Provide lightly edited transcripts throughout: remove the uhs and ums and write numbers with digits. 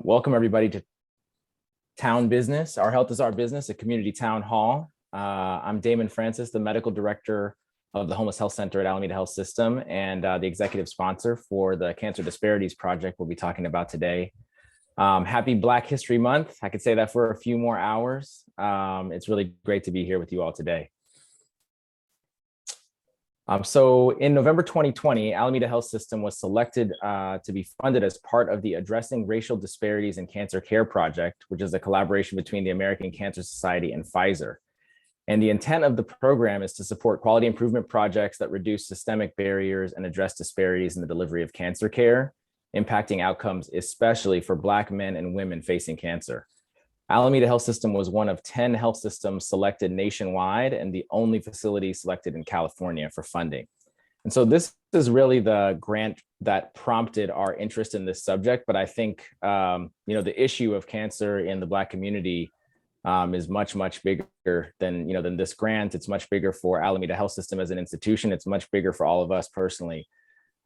Welcome everybody to Town Business. Our Health is Our Business, a community town hall. I'm Damon Francis, the medical director of the Homeless Health Center at Alameda Health System and the executive sponsor for the Cancer Disparities Project we'll be talking about today. Happy Black History Month. I could say that for a few more hours. It's really great to be here with you all today. So in November 2020, Alameda Health System was selected to be funded as part of the Addressing Racial Disparities in Cancer Care Project, which is a collaboration between the American Cancer Society and Pfizer. And the intent of the program is to support quality improvement projects that reduce systemic barriers and address disparities in the delivery of cancer care, impacting outcomes, especially for Black men and women facing cancer. Alameda Health System was one of 10 health systems selected nationwide and the only facility selected in California for funding. And so this is really the grant that prompted our interest in this subject. But I think, the issue of cancer in the Black community is much, much bigger than this grant. It's much bigger for Alameda Health System as an institution. It's much bigger for all of us personally.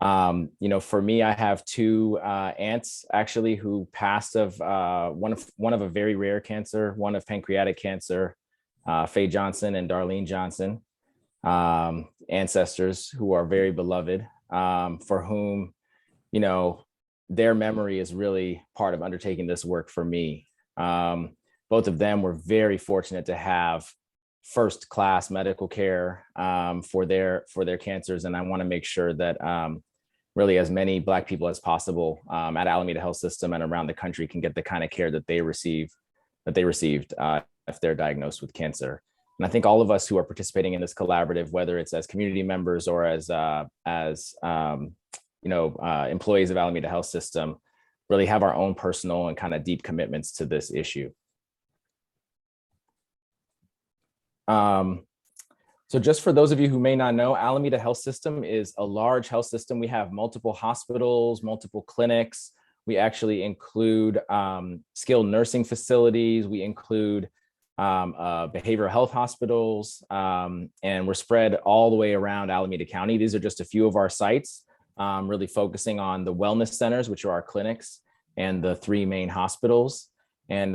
For me, I have two aunts actually who passed of one of a very rare cancer, one of pancreatic cancer, Faye Johnson and Darlene Johnson, ancestors who are very beloved, for whom, their memory is really part of undertaking this work for me. Both of them were very fortunate to have first-class medical care for their cancers, and I want to make sure that really as many Black people as possible at Alameda Health System and around the country can get the kind of care that they received if they're diagnosed with cancer. And I think all of us who are participating in this collaborative, whether it's as community members or as employees of Alameda Health System, really have our own personal and kind of deep commitments to this issue. So just for those of you who may not know, Alameda Health System is a large health system. We have multiple hospitals, multiple clinics. We actually include skilled nursing facilities. We include behavioral health hospitals, and we're spread all the way around Alameda County. These are just a few of our sites, really focusing on the wellness centers, which are our clinics, and the three main hospitals. And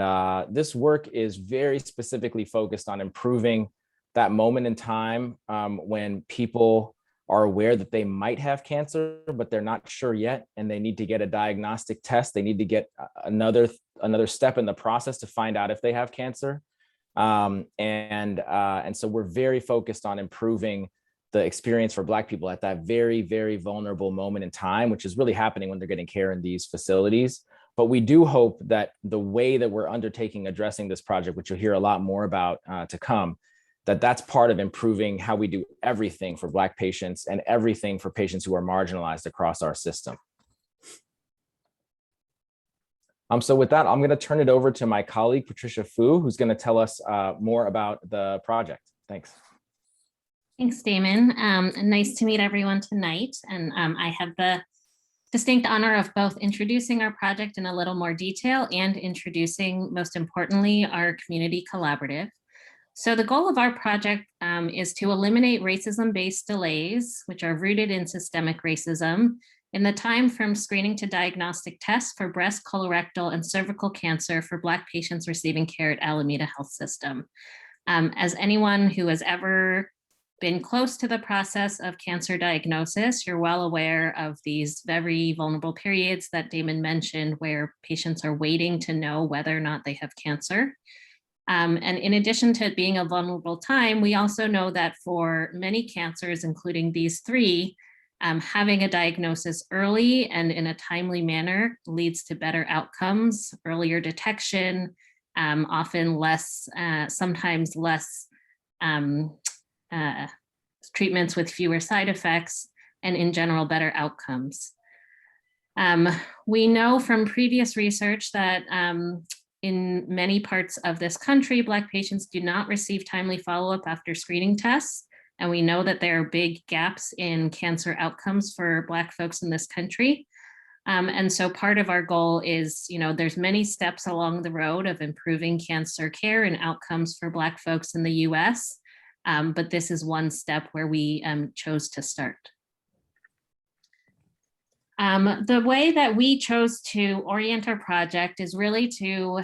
this work is very specifically focused on improving that moment in time when people are aware that they might have cancer, but they're not sure yet, and they need to get a diagnostic test. They need to get another step in the process to find out if they have cancer. And so we're very focused on improving the experience for Black people at that very, very vulnerable moment in time, which is really happening when they're getting care in these facilities. But we do hope that the way that we're undertaking addressing this project, which you'll hear a lot more about to come, that's part of improving how we do everything for Black patients and everything for patients who are marginalized across our system. So with that, I'm going to turn it over to my colleague, Patricia Fu, who's going to tell us more about the project. Thanks. Thanks, Damon. Nice to meet everyone tonight. And I have the distinct honor of both introducing our project in a little more detail and introducing, most importantly, our community collaborative. So the goal of our project is to eliminate racism-based delays, which are rooted in systemic racism, in the time from screening to diagnostic tests for breast, colorectal, and cervical cancer for Black patients receiving care at Alameda Health System. As anyone who has ever been close to the process of cancer diagnosis, you're well aware of these very vulnerable periods that Damon mentioned where patients are waiting to know whether or not they have cancer. And in addition to it being a vulnerable time, we also know that for many cancers, including these three, having a diagnosis early and in a timely manner leads to better outcomes, earlier detection, often less, sometimes less treatments with fewer side effects, and in general, better outcomes. We know from previous research that in many parts of this country, Black patients do not receive timely follow-up after screening tests. And we know that there are big gaps in cancer outcomes for Black folks in this country. And so part of our goal is, there's many steps along the road of improving cancer care and outcomes for Black folks in the US. But this is one step where we chose to start. The way that we chose to orient our project is really to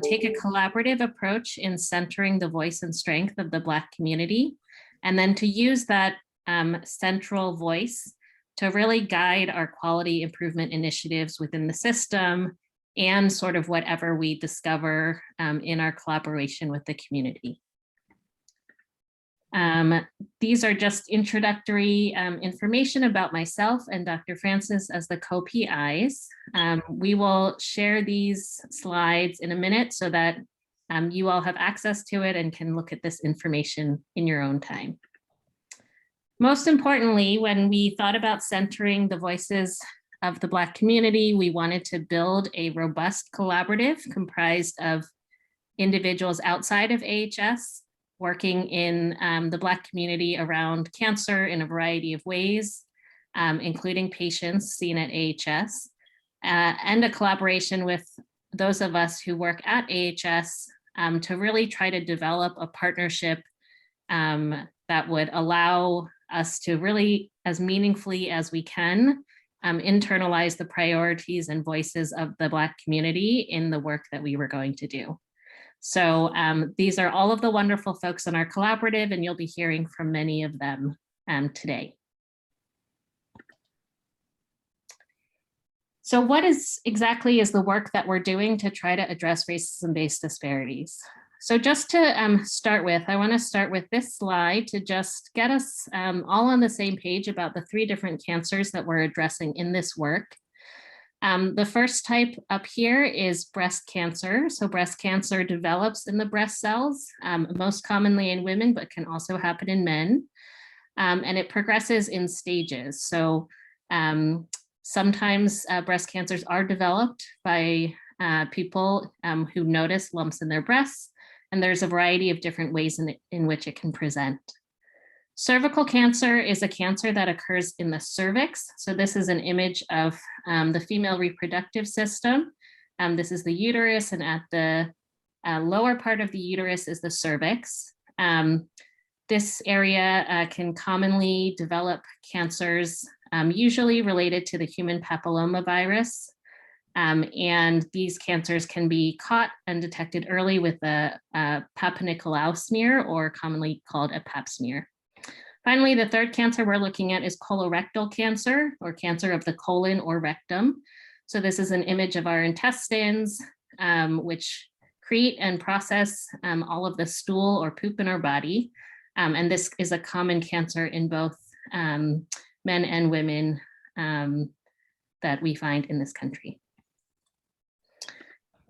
take a collaborative approach in centering the voice and strength of the Black community, and then to use that central voice to really guide our quality improvement initiatives within the system and sort of whatever we discover in our collaboration with the community. These are just introductory information about myself and Dr. Francis as the co-PIs. We will share these slides in a minute so that you all have access to it and can look at this information in your own time. Most importantly, when we thought about centering the voices of the Black community, we wanted to build a robust collaborative comprised of individuals outside of AHS working in the Black community around cancer in a variety of ways, including patients seen at AHS, and a collaboration with those of us who work at AHS to really try to develop a partnership that would allow us to really, as meaningfully as we can, internalize the priorities and voices of the Black community in the work that we were going to do. So these are all of the wonderful folks in our collaborative, and you'll be hearing from many of them today. So what exactly is the work that we're doing to try to address racism-based disparities? So just to start with, I want to start with this slide to just get us all on the same page about the 3 different cancers that we're addressing in this work. The first type up here is breast cancer. So breast cancer develops in the breast cells, most commonly in women, but can also happen in men. And it progresses in stages. So sometimes breast cancers are developed by people who notice lumps in their breasts, and there's a variety of different ways in which it can present. Cervical cancer is a cancer that occurs in the cervix. So this is an image of the female reproductive system. This is the uterus, and at the lower part of the uterus is the cervix. This area can commonly develop cancers, usually related to the human papillomavirus. And these cancers can be caught and detected early with a Papa Nicolau smear, or commonly called a Pap smear. Finally, the third cancer we're looking at is colorectal cancer, or cancer of the colon or rectum. So this is an image of our intestines, which create and process all of the stool or poop in our body. And this is a common cancer in both men and women that we find in this country.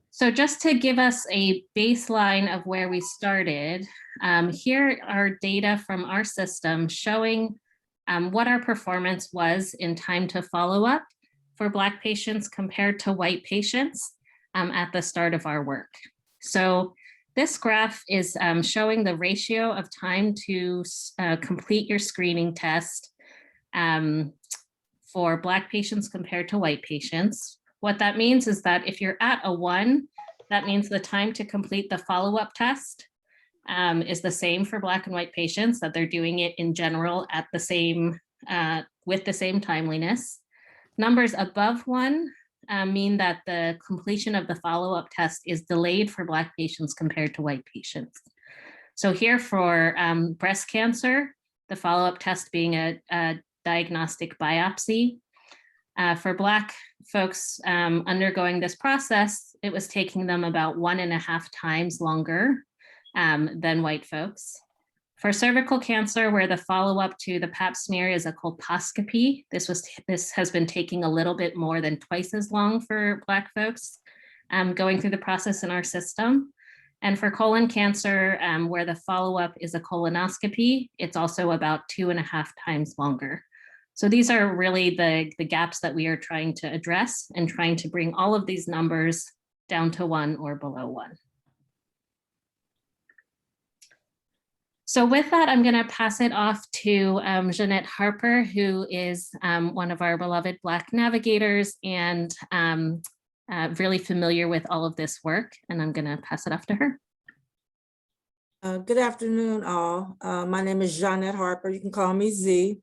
So just to give us a baseline of where we started, here are data from our system showing what our performance was in time to follow-up for Black patients compared to white patients at the start of our work. So this graph is showing the ratio of time to complete your screening test for Black patients compared to white patients. What that means is that if you're at a 1, that means the time to complete the follow-up test is the same for Black and white patients, that they're doing it in general at the same, with the same timeliness. Numbers above 1 mean that the completion of the follow-up test is delayed for Black patients compared to white patients. So here for breast cancer, the follow-up test being a diagnostic biopsy. For Black folks undergoing this process, it was taking them about 1.5 times longer than white folks. For cervical cancer, where the follow-up to the Pap smear is a colposcopy, this has been taking a little bit more than twice as long for Black folks going through the process in our system. And for colon cancer, where the follow-up is a colonoscopy, it's also about 2.5 times longer. So these are really the gaps that we are trying to address and trying to bring all of these numbers down to 1 or below 1. So with that, I'm going to pass it off to Jeanette Harper, who is one of our beloved Black navigators and really familiar with all of this work. And I'm going to pass it off to her. Good afternoon, all. My name is Jeanette Harper. You can call me Z.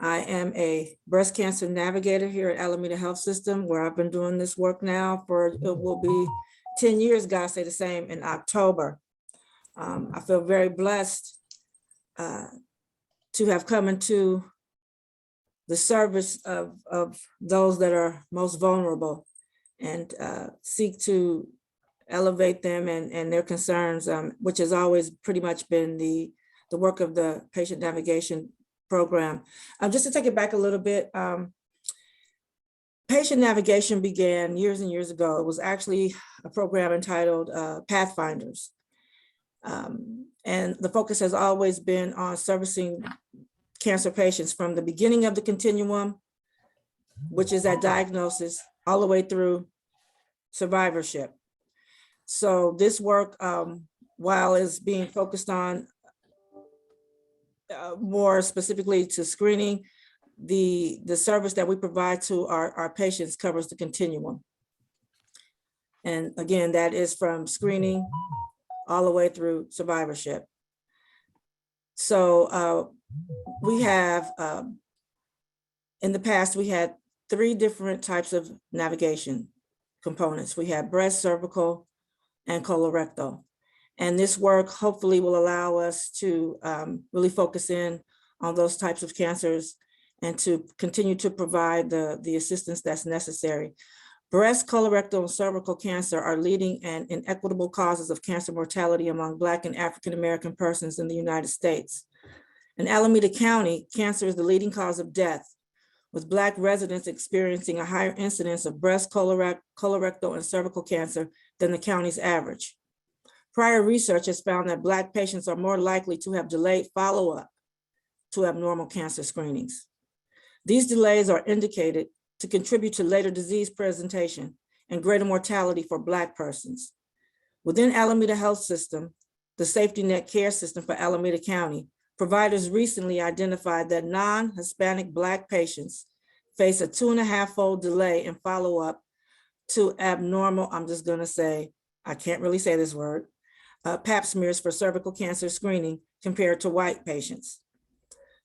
I am a breast cancer navigator here at Alameda Health System, where I've been doing this work now for, it will be 10 years, God say the same, in October. I feel very blessed to have come into the service of those that are most vulnerable and seek to elevate them and their concerns, which has always pretty much been the work of the patient navigation program. Just to take it back a little bit, patient navigation began years and years ago. It was actually a program entitled Pathfinders. And the focus has always been on servicing cancer patients from the beginning of the continuum, which is at diagnosis, all the way through survivorship. So this work, while is being focused on more specifically to screening, the service that we provide to our patients covers the continuum. And again, that is from screening all the way through survivorship. So we have, in the past, we had 3 different types of navigation components. We had breast, cervical, and colorectal. And this work hopefully will allow us to really focus in on those types of cancers and to continue to provide the assistance that's necessary. Breast, colorectal, and cervical cancer are leading and inequitable causes of cancer mortality among Black and African-American persons in the United States. In Alameda County, cancer is the leading cause of death, with Black residents experiencing a higher incidence of breast, colorectal, and cervical cancer than the county's average. Prior research has found that Black patients are more likely to have delayed follow-up to abnormal cancer screenings. These delays are indicated to contribute to later disease presentation and greater mortality for Black persons. Within Alameda Health System, the safety net care system for Alameda County, providers recently identified that non-Hispanic Black patients face a 2.5-fold delay in follow-up to abnormal, I'm just gonna say, I can't really say this word, Pap smears for cervical cancer screening compared to white patients.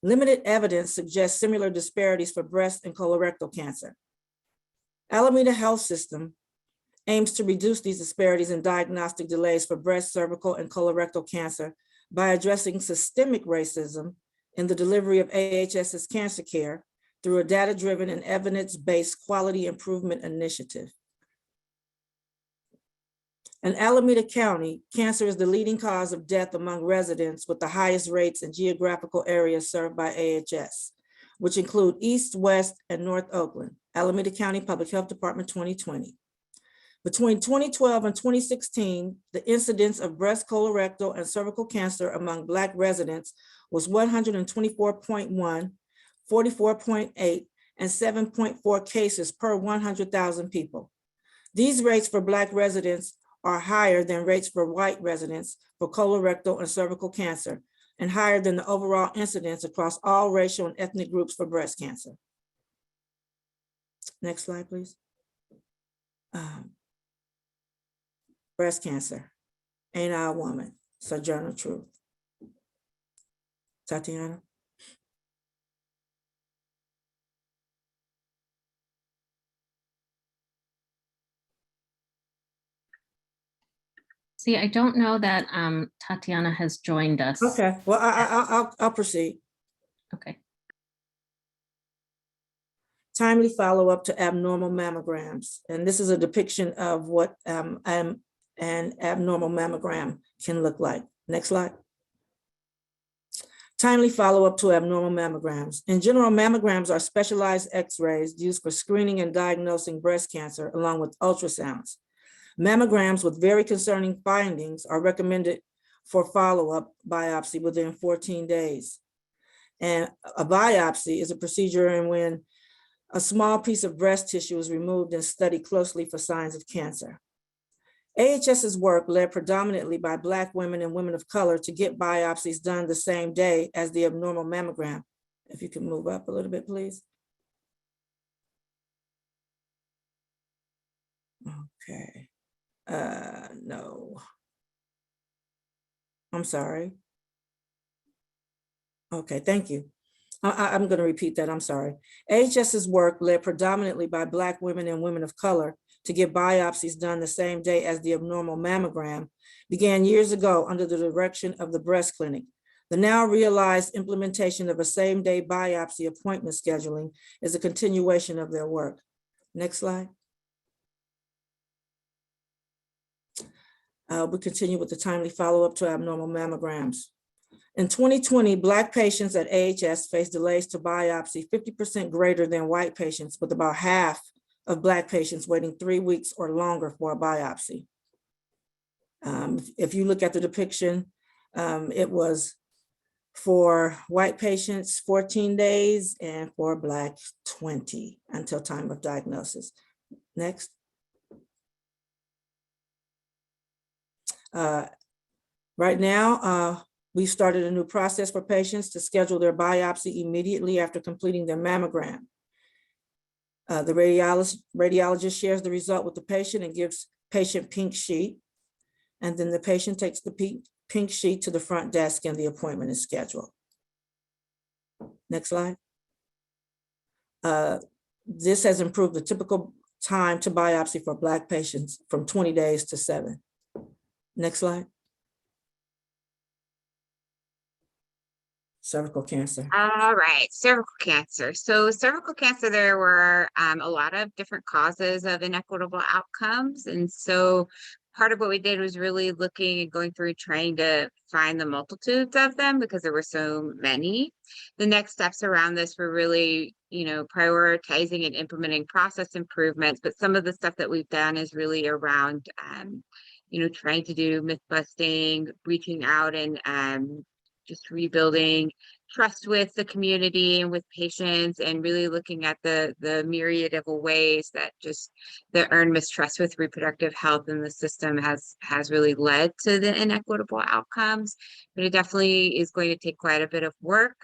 Limited evidence suggests similar disparities for breast and colorectal cancer. Alameda Health System aims to reduce these disparities in diagnostic delays for breast, cervical, and colorectal cancer by addressing systemic racism in the delivery of AHS's cancer care through a data-driven and evidence-based quality improvement initiative. In Alameda County, cancer is the leading cause of death among residents with the highest rates in geographical areas served by AHS, which include East, West, and North Oakland, Alameda County Public Health Department 2020. Between 2012 and 2016, the incidence of breast, colorectal, and cervical cancer among Black residents was 124.1, 44.8, and 7.4 cases per 100,000 people. These rates for Black residents are higher than rates for white residents for colorectal and cervical cancer, and higher than the overall incidence across all racial and ethnic groups for breast cancer. Next slide, please. Breast cancer, ain't I a woman? Sojourner Truth. Tatiana. See, I don't know that Tatiana has joined us. Okay, well, I'll proceed. Okay. Timely follow-up to abnormal mammograms. And this is a depiction of what an abnormal mammogram can look like. Next slide. Timely follow-up to abnormal mammograms. In general, mammograms are specialized X-rays used for screening and diagnosing breast cancer, along with ultrasounds. Mammograms with very concerning findings are recommended for follow-up biopsy within 14 days. And a biopsy is a procedure in when a small piece of breast tissue is removed and studied closely for signs of cancer. AHS's work, led predominantly by Black women and women of color, to get biopsies done the same day as the abnormal mammogram. If you can move up a little bit, please. Okay. No. I'm sorry. Okay, thank you. I'm going to repeat that, I'm sorry. AHS's work, led predominantly by Black women and women of color, to get biopsies done the same day as the abnormal mammogram, began years ago under the direction of the breast clinic. The now realized implementation of a same-day biopsy appointment scheduling is a continuation of their work. Next slide. We continue with the timely follow-up to abnormal mammograms. In 2020, Black patients at AHS faced delays to biopsy 50% greater than white patients, with about half of Black patients waiting 3 weeks or longer for a biopsy. If you look at the depiction, it was for white patients 14 days and for Black 20 until time of diagnosis. Next. Right now, we started a new process for patients to schedule their biopsy immediately after completing their mammogram. The radiologist shares the result with the patient and gives patient pink sheet. And then the patient takes the pink sheet to the front desk and the appointment is scheduled. Next slide. This has improved the typical time to biopsy for Black patients from 20 days to 7. Next slide. Cervical cancer. All right, cervical cancer. So cervical cancer, there were a lot of different causes of inequitable outcomes. And so part of what we did was really looking and going through trying to find the multitudes of them because there were so many. The next steps around this were really, prioritizing and implementing process improvements. But some of the stuff that we've done is really around, trying to do myth busting, reaching out and just rebuilding trust with the community and with patients, and really looking at the myriad of ways that just the earned mistrust with reproductive health in the system has really led to the inequitable outcomes. But it definitely is going to take quite a bit of work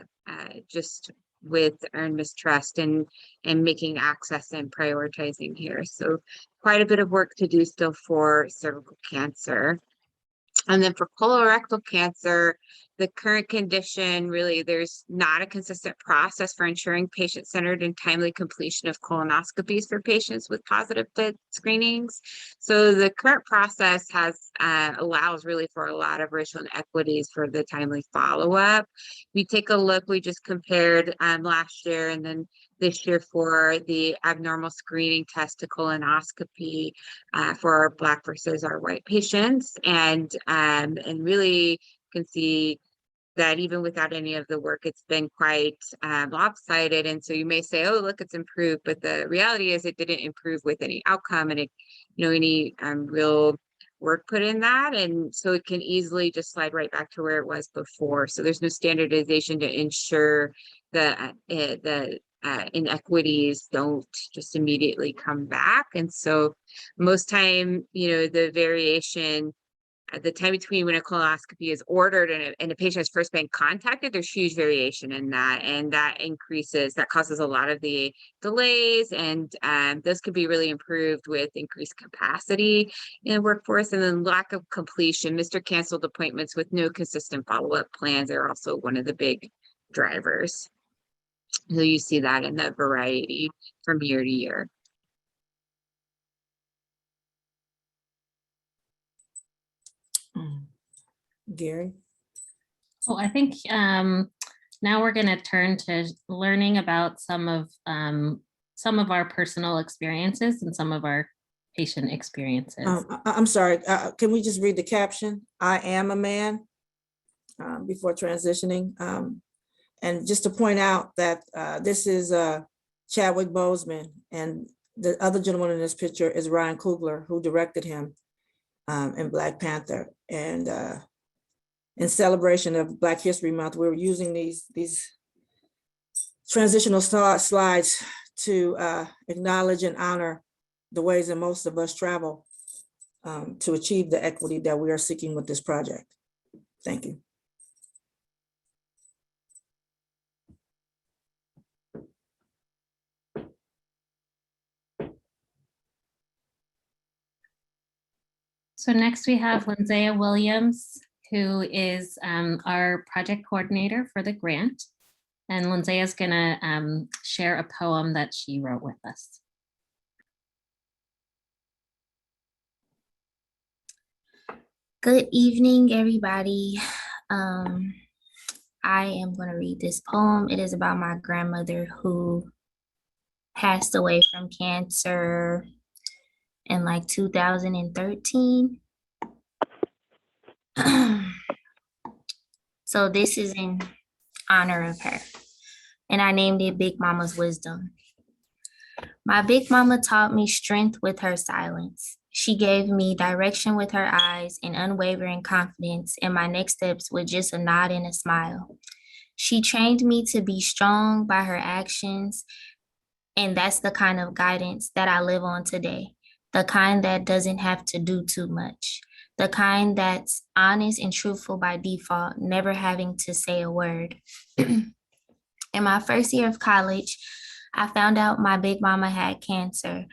just with earned mistrust and making access and prioritizing here. So quite a bit of work to do still for cervical cancer. And then for colorectal cancer, the current condition, really, there's not a consistent process for ensuring patient-centered and timely completion of colonoscopies for patients with positive FIT screenings. So the current process allows really for a lot of racial inequities for the timely follow-up. We take a look, we just compared last year and then this year for the abnormal screening test to colonoscopy for our Black versus our white patients, and really can see that even without any of the work, it's been quite lopsided. And so you may say, oh, look, it's improved, but the reality is it didn't improve with any outcome and any real work put in that. And so it can easily just slide right back to where it was before. So there's no standardization to ensure that the inequities don't just immediately come back. And so most time, the variation, the time between when a colonoscopy is ordered and a patient has first been contacted, there's huge variation in that, and that causes a lot of the delays, and those could be really improved with increased capacity in the workforce. And then lack of completion, missed or canceled appointments with no consistent follow-up plans are also one of the big drivers. So you see that in the variety from year to year. Gary? Oh, I think now we're going to turn to learning about some of our personal experiences and some of our patient experiences. I'm sorry, can we just read the caption? I am a man before transitioning. And just to point out that this is Chadwick Boseman, and the other gentleman in this picture is Ryan Coogler, who directed him in Black Panther. And in celebration of Black History Month, we're using these transitional slides to acknowledge and honor the ways that most of us travel to achieve the equity that we are seeking with this project. Thank you. So next we have Lindsaya Williams, who is our project coordinator for the grant. And Lindsay is gonna share a poem that she wrote with us. Good evening, everybody. I am going to read this poem. It is about my grandmother who passed away from cancer in like 2013. So this is in honor of her. And I named it Big Mama's Wisdom. My big mama taught me strength with her silence. She gave me direction with her eyes and unwavering confidence in my next steps with just a nod and a smile. She trained me to be strong by her actions, and that's the kind of guidance that I live on today. The kind that doesn't have to do too much. The kind that's honest and truthful by default, never having to say a word. In my first year of college, I found out my big mama had cancer.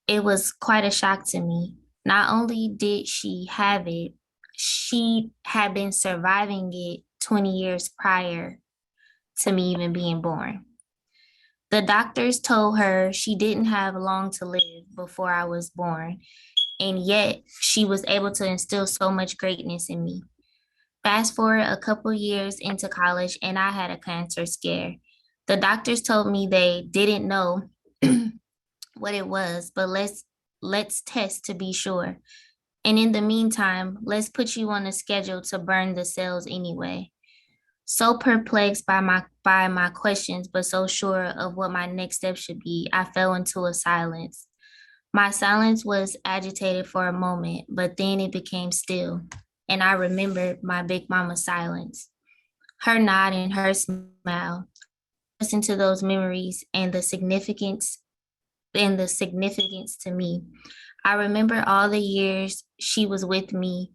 It was quite a shock to me. Not only did she have it, she had been surviving it 20 years prior to me even being born. The doctors told her she didn't have long to live before I was born, and yet she was able to instill so much greatness in me. Fast forward a couple years into college, and I had a cancer scare. The doctors told me they didn't know what it was, but let's test to be sure. And in the meantime, let's put you on a schedule to burn the cells anyway. So perplexed by my questions, but so sure of what my next step should be, I fell into a silence. My silence was agitated for a moment, but then it became still, and I remembered my big mama's silence. Her nod and her smile. Listen to those memories and the significance to me. I remember all the years she was with me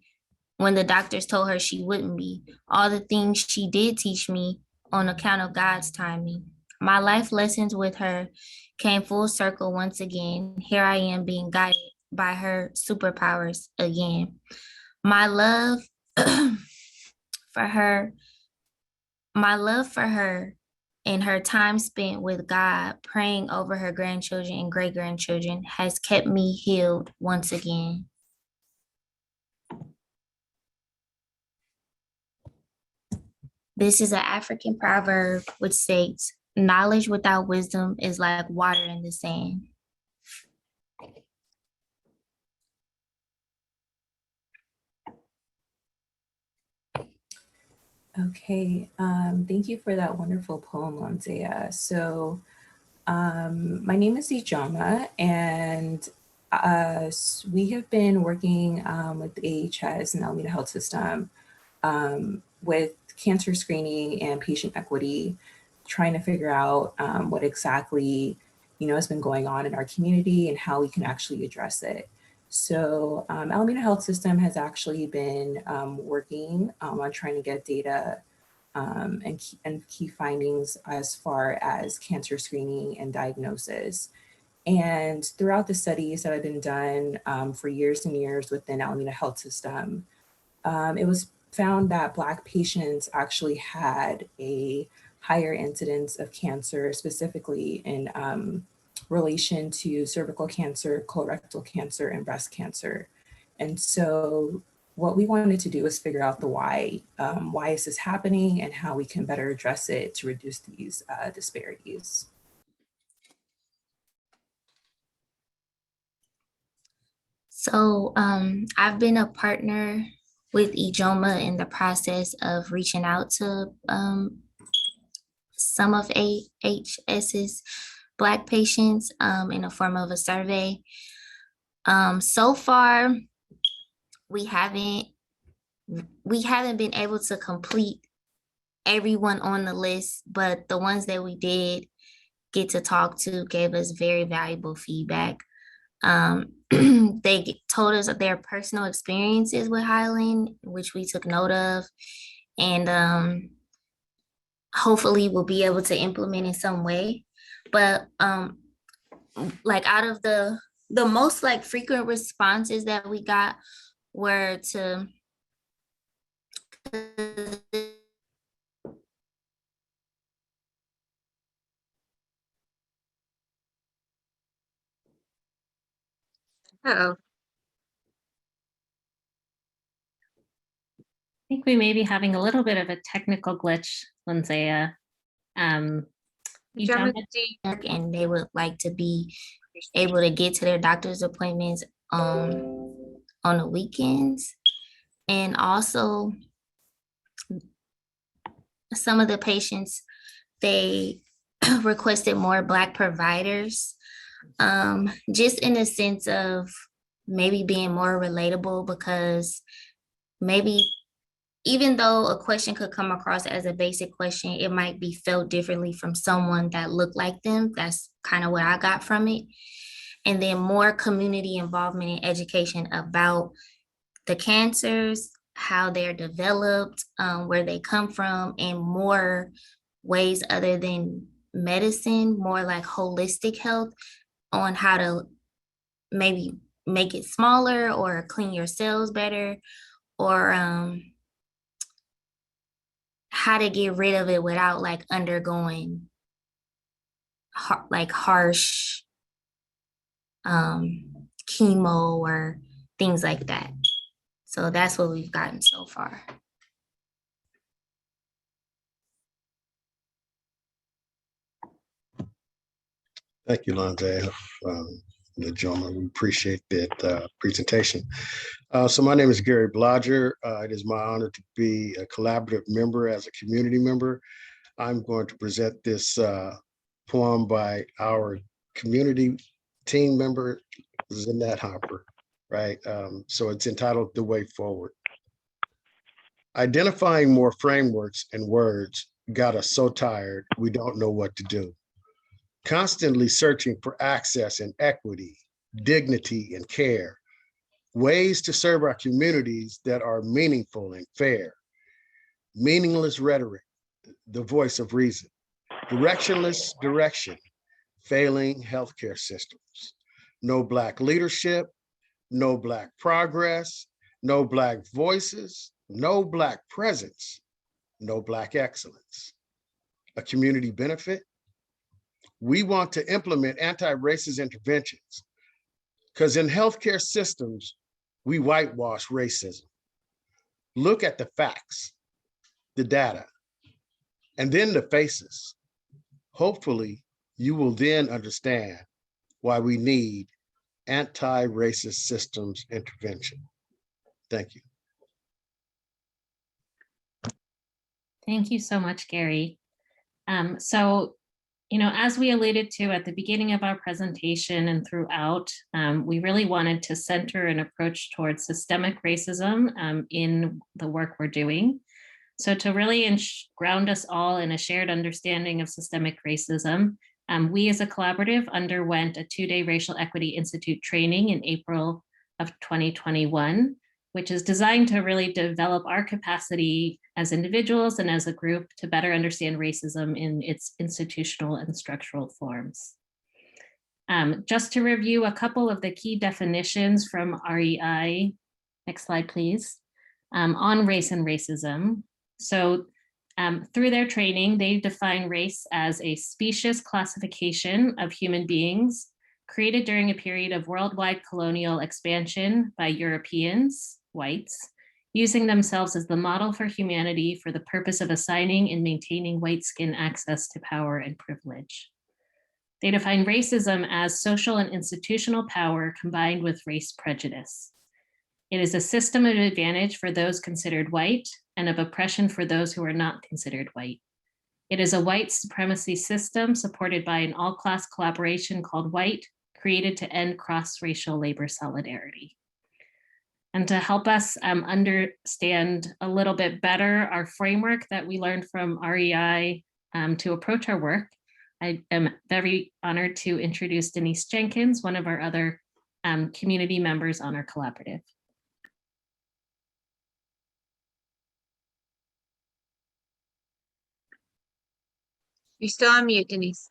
when the doctors told her she wouldn't be, all the things she did teach me on account of God's timing. My life lessons with her came full circle once again. Here I am being guided by her superpowers again. My love for her, and her time spent with God, praying over her grandchildren and great-grandchildren, has kept me healed once again. This is an African proverb which states, knowledge without wisdom is like water in the sand. Okay, thank you for that wonderful poem, Lanzea. So my name is Ijama, and we have been working with the AHS and Alameda Health System with cancer screening and patient equity, trying to figure out what exactly has been going on in our community and how we can actually address it. So Alameda Health System has actually been working on trying to get data and key findings as far as cancer screening and diagnosis. And throughout the studies that have been done for years and years within Alameda Health System, it was found that Black patients actually had a higher incidence of cancer, specifically in relation to cervical cancer, colorectal cancer, and breast cancer. And so what we wanted to do is figure out the why. Why is this happening and how we can better address it to reduce these disparities. So I've been a partner with Ijoma in the process of reaching out to some of AHS's Black patients in the form of a survey. So far, we haven't been able to complete everyone on the list, but the ones that we did get to talk to gave us very valuable feedback. They told us their personal experiences with Highland, which we took note of, and hopefully we'll be able to implement in some way. But like out of the most like frequent responses that we got were to Uh-oh. I think we may be having a little bit of a technical glitch, Lindsaya. Ijoma, And they would like to be able to get to their doctor's appointments on the weekends. And also some of the patients, they requested more Black providers, just in the sense of maybe being more relatable, because maybe even though a question could come across as a basic question, it might be felt differently from someone that looked like them. That's kind of what I got from it. And then more community involvement and education about the cancers, how they're developed, where they come from, and more ways other than medicine, more like holistic health, on how to maybe make it smaller or clean your cells better, or how to get rid of it without like undergoing like harsh chemo or things like that. So that's what we've gotten so far. Thank you, Lonze, Ijoma. We appreciate that presentation. So my name is Gary Blodger. It is my honor to be a collaborative member as a community member. I'm going to present this poem by our community team member, Zanette Hopper, right? So it's entitled The Way Forward. Identifying more frameworks and words got us so tired, we don't know what to do. Constantly searching for access and equity, dignity and care, ways to serve our communities that are meaningful and fair. Meaningless rhetoric, the voice of reason. Directionless direction, failing healthcare systems. No Black leadership, no Black progress, no Black voices, no Black presence, no Black excellence. A community benefit? We want to implement anti-racist interventions because in healthcare systems, we whitewash racism. Look at the facts, the data, and then the faces. Hopefully, you will then understand why we need anti-racist systems intervention. Thank you. Thank you so much, Gary. As we alluded to at the beginning of our presentation and throughout, we really wanted to center an approach towards systemic racism in the work we're doing. So to really ground us all in a shared understanding of systemic racism, we as a collaborative underwent a 2-day Racial Equity Institute training in April of 2021, which is designed to really develop our capacity as individuals and as a group to better understand racism in its institutional and structural forms. Just to review a couple of the key definitions from REI, next slide please, on race and racism. So through their training, they define race as a specious classification of human beings created during a period of worldwide colonial expansion by Europeans, whites, using themselves as the model for humanity for the purpose of assigning and maintaining white skin access to power and privilege. They define racism as social and institutional power combined with race prejudice. It is a system of advantage for those considered white and of oppression for those who are not considered white. It is a white supremacy system supported by an all-class collaboration called White, created to end cross-racial labor solidarity. And to help us understand a little bit better our framework that we learned from REI to approach our work, I am very honored to introduce Denise Jenkins, one of our other community members on our collaborative. You're still on mute, Denise.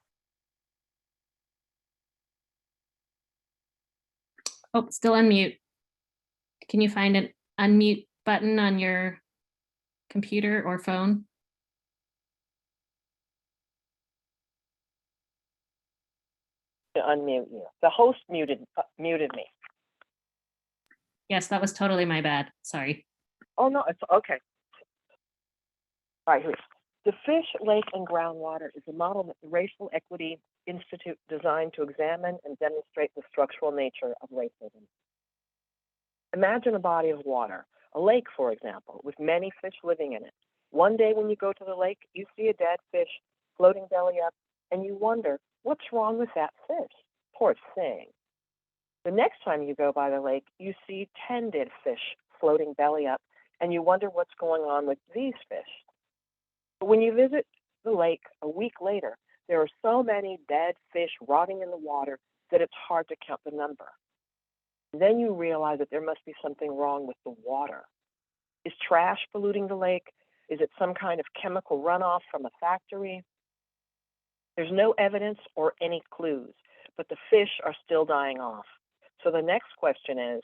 Oh, still unmute. Can you find an unmute button on your computer or phone? To unmute you. The host muted me. Yes, that was totally my bad. Sorry. Oh, no, it's okay. All right, here we go. The Fish, Lake, and Groundwater is a model that the Racial Equity Institute designed to examine and demonstrate the structural nature of racism. Imagine a body of water, a lake, for example, with many fish living in it. One day when you go to the lake, you see a dead fish floating belly up, and you wonder, what's wrong with that fish? Poor thing. The next time you go by the lake, you see 10 dead fish floating belly up, and you wonder what's going on with these fish. But when you visit the lake a week later, there are so many dead fish rotting in the water that it's hard to count the number. And then you realize that there must be something wrong with the water. Is trash polluting the lake? Is it some kind of chemical runoff from a factory? There's no evidence or any clues, but the fish are still dying off. So the next question is,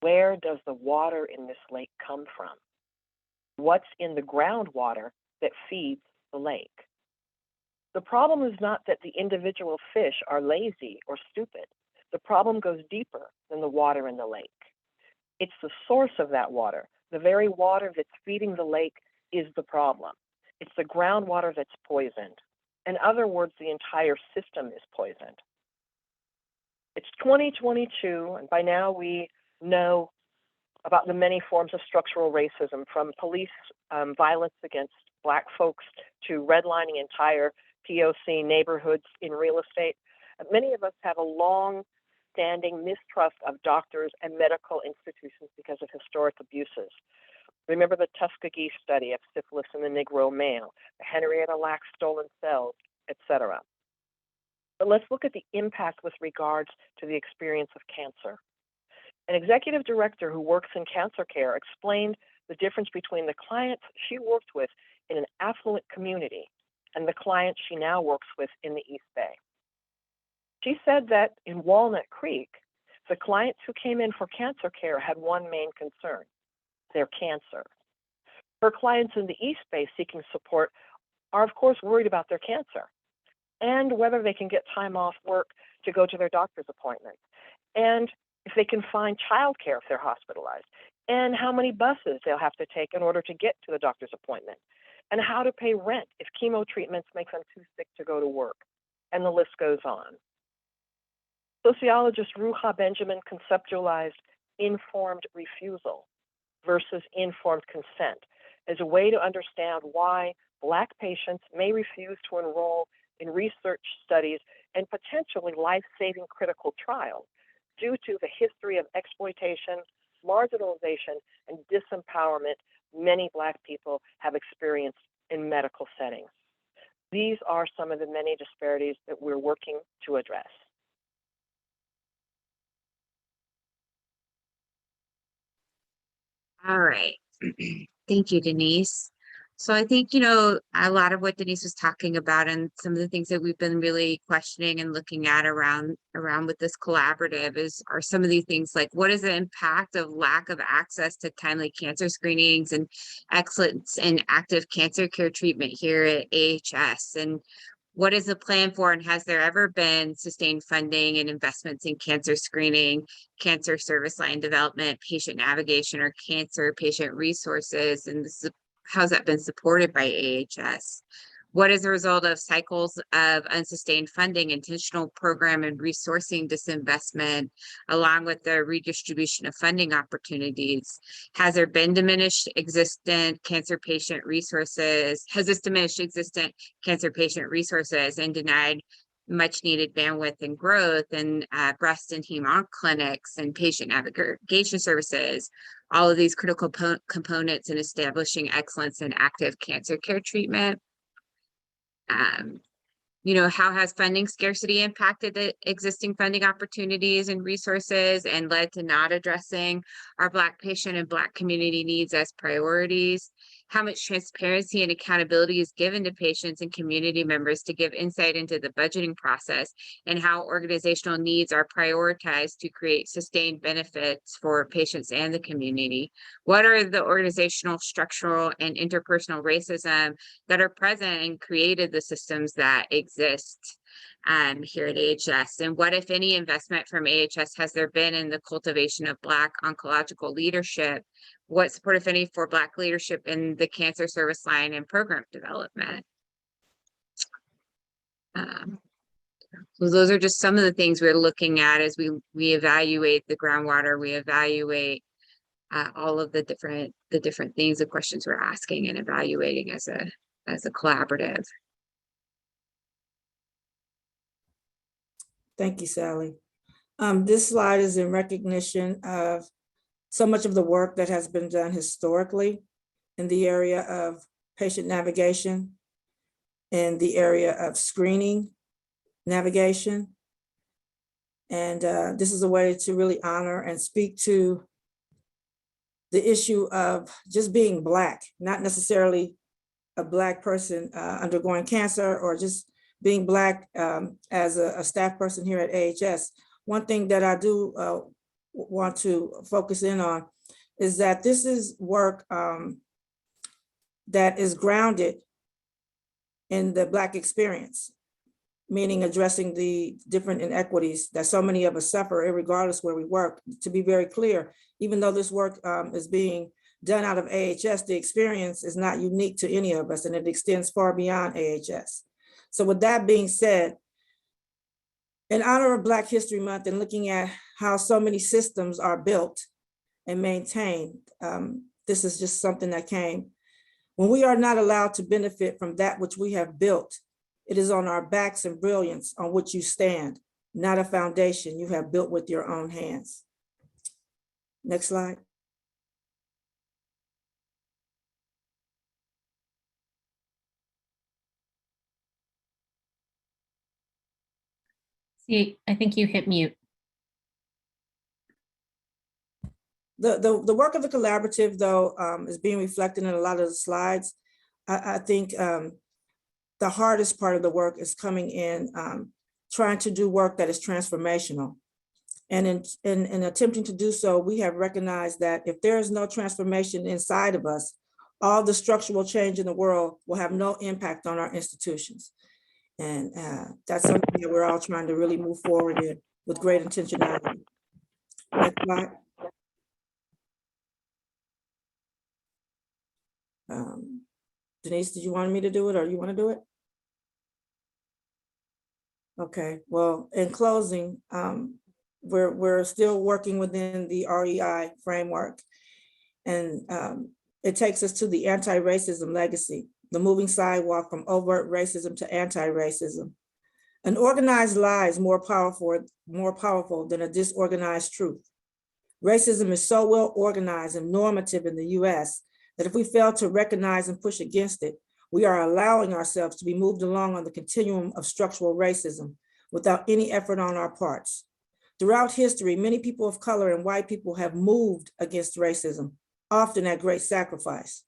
where does the water in this lake come from? What's in the groundwater that feeds the lake? The problem is not that the individual fish are lazy or stupid. The problem goes deeper than the water in the lake. It's the source of that water. The very water that's feeding the lake is the problem. It's the groundwater that's poisoned. In other words, the entire system is poisoned. It's 2022, and by now we know about the many forms of structural racism, from police violence against Black folks to redlining entire POC neighborhoods in real estate. Many of us have a long-standing mistrust of doctors and medical institutions because of historic abuses. Remember the Tuskegee study of syphilis in the Negro male, the Henrietta Lacks stolen cells, etc. But let's look at the impact with regards to the experience of cancer. An executive director who works in cancer care explained the difference between the clients she worked with in an affluent community and the clients she now works with in the East Bay. She said that in Walnut Creek, the clients who came in for cancer care had one main concern: their cancer. Her clients in the East Bay seeking support are, of course, worried about their cancer and whether they can get time off work to go to their doctor's appointments, and if they can find childcare if they're hospitalized, and how many buses they'll have to take in order to get to the doctor's appointment, and how to pay rent if chemo treatments make them too sick to go to work, and the list goes on. Sociologist Ruha Benjamin conceptualized informed refusal versus informed consent as a way to understand why Black patients may refuse to enroll in research studies and potentially life-saving critical trials due to the history of exploitation, marginalization, and disempowerment many Black people have experienced in medical settings. These are some of the many disparities that we're working to address. All right. Thank you, Denise. So I think, a lot of what Denise was talking about and some of the things that we've been really questioning and looking at around with this collaborative are some of these things like, what is the impact of lack of access to timely cancer screenings and excellence in active cancer care treatment here at AHS? And what is the plan for, and has there ever been sustained funding and investments in cancer screening, cancer service line development, patient navigation, or cancer patient resources? And how's that been supported by AHS? What is the result of cycles of unsustained funding, intentional program and resourcing disinvestment, along with the redistribution of funding opportunities? Has there been diminished existent cancer patient resources? Has this diminished existent cancer patient resources and denied much needed bandwidth and growth in breast and heme clinics and patient navigation services? All of these critical components in establishing excellence in active cancer care treatment. How has funding scarcity impacted the existing funding opportunities and resources and led to not addressing our Black patient and Black community needs as priorities? How much transparency and accountability is given to patients and community members to give insight into the budgeting process, and how organizational needs are prioritized to create sustained benefits for patients and the community? What are the organizational, structural, and interpersonal racism that are present and created the systems that exist? here at AHS. And what, if any, investment from AHS has there been in the cultivation of Black oncological leadership? What support, if any, for Black leadership in the cancer service line and program development? So those are just some of the things we're looking at as we evaluate the groundwater, we evaluate all of the different things, the questions we're asking and evaluating as a collaborative. Thank you, Sally. This slide is in recognition of so much of the work that has been done historically in the area of patient navigation, in the area of screening navigation. And this is a way to really honor and speak to the issue of just being Black, not necessarily a Black person undergoing cancer or just being Black as a staff person here at AHS. One thing that I do want to focus in on is that this is work that is grounded in the Black experience, meaning addressing the different inequities that so many of us suffer, regardless where we work. To be very clear, even though this work is being done out of AHS, the experience is not unique to any of us, and it extends far beyond AHS. So with that being said, in honor of Black History Month and looking at how so many systems are built and maintained, this is just something that came. When we are not allowed to benefit from that which we have built, it is on our backs and brilliance on which you stand, not a foundation you have built with your own hands. Next slide. See, I think you hit mute. The work of the collaborative, though, is being reflected in a lot of the slides. I think the hardest part of the work is coming in, trying to do work that is transformational. And in attempting to do so, we have recognized that if there is no transformation inside of us, all the structural change in the world will have no impact on our institutions. And that's something that we're all trying to really move forward in with great intentionality. Next slide. Denise, did you want me to do it or you want to do it? Okay, well, in closing, we're still working within the REI framework. And it takes us to the anti-racism legacy, the moving sidewalk from overt racism to anti-racism. An organized lie is more powerful than a disorganized truth. Racism is so well organized and normative in the US that if we fail to recognize and push against it, we are allowing ourselves to be moved along on the continuum of structural racism without any effort on our parts. Throughout history, many people of color and white people have moved against racism, often at great sacrifice.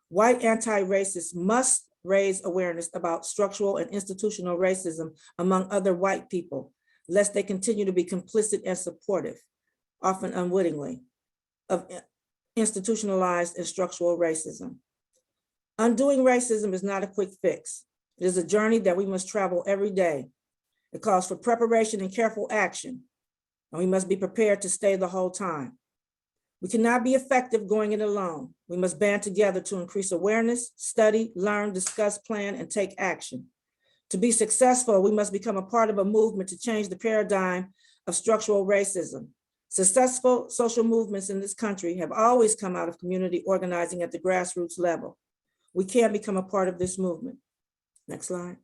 White anti-racists must raise awareness about structural and institutional racism among other white people, lest they continue to be complicit and supportive, often unwittingly, of institutionalized and structural racism. Undoing racism is not a quick fix. It is a journey that we must travel every day. It calls for preparation and careful action, and we must be prepared to stay the whole time. We cannot be effective going it alone. We must band together to increase awareness, study, learn, discuss, plan, and take action. To be successful, we must become a part of a movement to change the paradigm of structural racism. Successful social movements in this country have always come out of community organizing at the grassroots level. We can become a part of this movement. Next slide.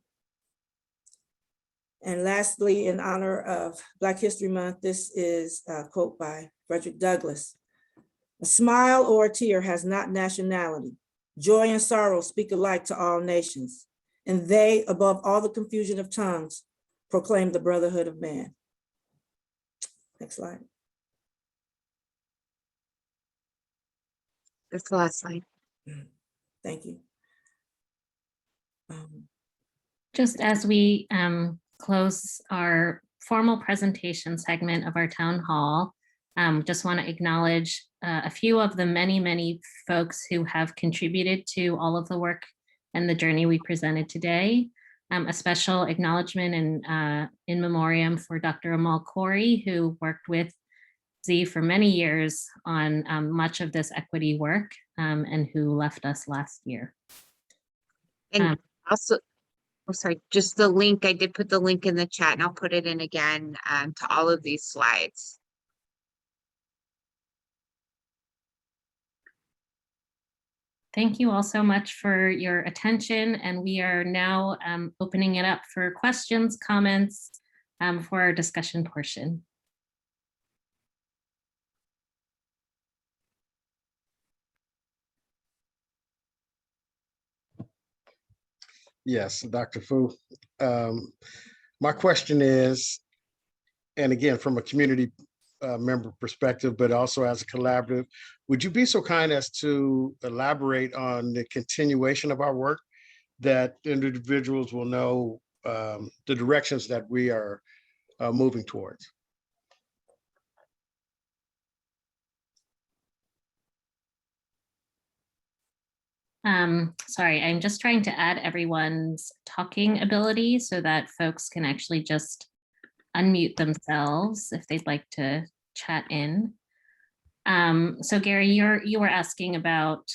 And lastly, in honor of Black History Month, this is a quote by Frederick Douglass. A smile or a tear has not nationality. Joy and sorrow speak alike to all nations. And they, above all the confusion of tongues, proclaim the brotherhood of man. Next slide. That's the last slide. Thank you. Just as we close our formal presentation segment of our town hall, just want to acknowledge a few of the many folks who have contributed to all of the work and the journey we presented today. A special acknowledgement and in memoriam for Dr. Amal Corey, who worked with Z for many years on much of this equity work and who left us last year. And also, oh, sorry, just the link, I did put the link in the chat and I'll put it in again to all of these slides. Thank you all so much for your attention, and we are now opening it up for questions, comments for our discussion portion. Yes, Dr. Fu. My question is, and again, from a community member perspective, but also as a collaborative, would you be so kind as to elaborate on the continuation of our work, that individuals will know the directions that we are moving towards? Sorry, I'm just trying to add everyone's talking ability so that folks can actually just unmute themselves if they'd like to chat in. So Gary, you were asking about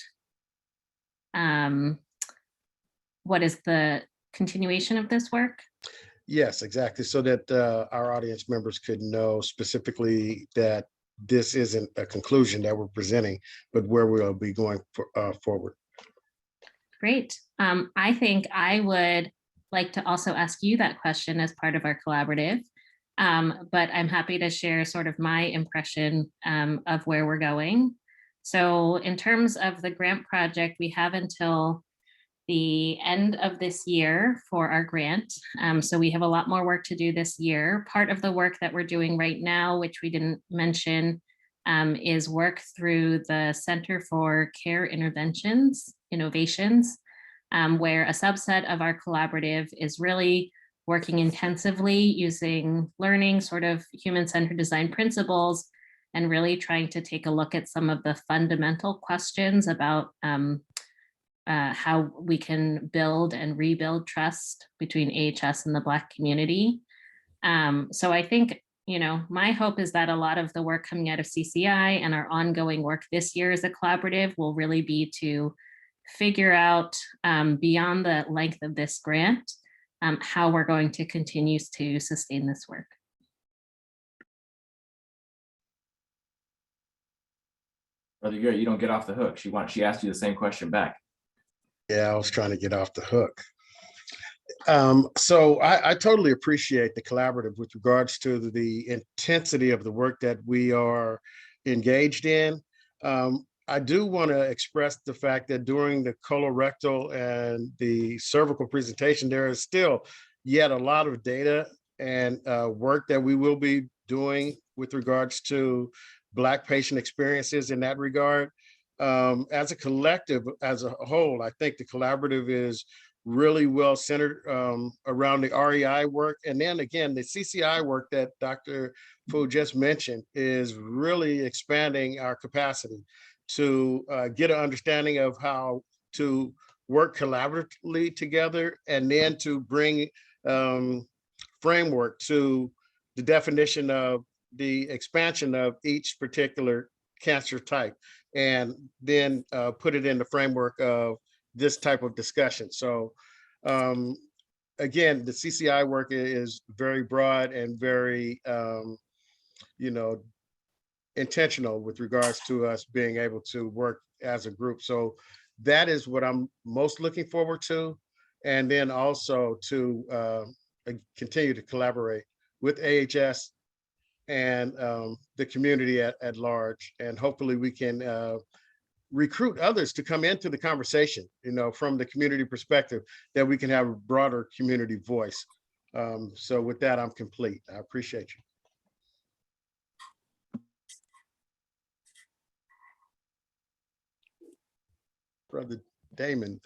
what is the continuation of this work? Yes, exactly. So that our audience members could know specifically that this isn't a conclusion that we're presenting, but where we'll be going forward. Great. I think I would like to also ask you that question as part of our collaborative, but I'm happy to share sort of my impression of where we're going. So in terms of the grant project, we have until the end of this year for our grant. So we have a lot more work to do this year. Part of the work that we're doing right now, which we didn't mention, is work through the Center for Care Interventions, Innovations, where a subset of our collaborative is really working intensively using learning sort of human-centered design principles and really trying to take a look at some of the fundamental questions about how we can build and rebuild trust between AHS and the Black community. So I think, you know, my hope is that a lot of the work coming out of CCI and our ongoing work this year as a collaborative will really be to figure out beyond the length of this grant, how we're going to continue to sustain this work. Brother Gary, you don't get off the hook. She asked you the same question back. Yeah, I was trying to get off the hook. So I totally appreciate the collaborative with regards to the intensity of the work that we are engaged in. I do want to express the fact that during the colorectal and the cervical presentation, there is still yet a lot of data and work that we will be doing with regards to Black patient experiences in that regard. As a collective, as a whole, I think the collaborative is really well centered around the REI work. And then again, the CCI work that Dr. Fu just mentioned is really expanding our capacity to get an understanding of how to work collaboratively together, and then to bring framework to the definition of the expansion of each particular cancer type, and then put it in the framework of this type of discussion. So again, the CCI work is very broad and very, you know, intentional with regards to us being able to work as a group. So that is what I'm most looking forward to. And then also to continue to collaborate with AHS and the community at large. And hopefully we can recruit others to come into the conversation, you know, from the community perspective, that we can have a broader community voice. So with that, I'm complete. I appreciate you. Brother Damon,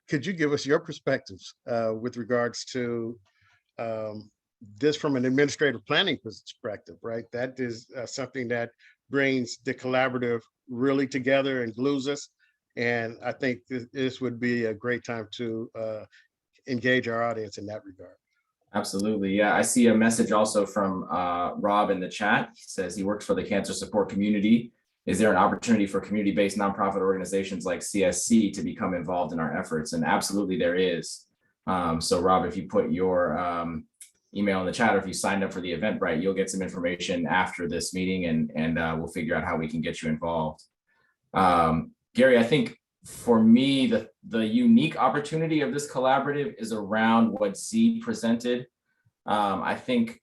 could you give us your perspectives with regards to this from an administrative planning perspective, right? That is something that brings the collaborative really together and glues us. And I think this would be a great time to engage our audience in that regard. Absolutely. Yeah, I see a message also from Rob in the chat. He says he works for the cancer support community. Is there an opportunity for community-based nonprofit organizations like CSC to become involved in our efforts? And absolutely there is. So Rob, if you put your email in the chat, or if you signed up for the Eventbrite, you'll get some information after this meeting, and we'll figure out how we can get you involved. Gary, I think for me, the unique opportunity of this collaborative is around what Z presented. I think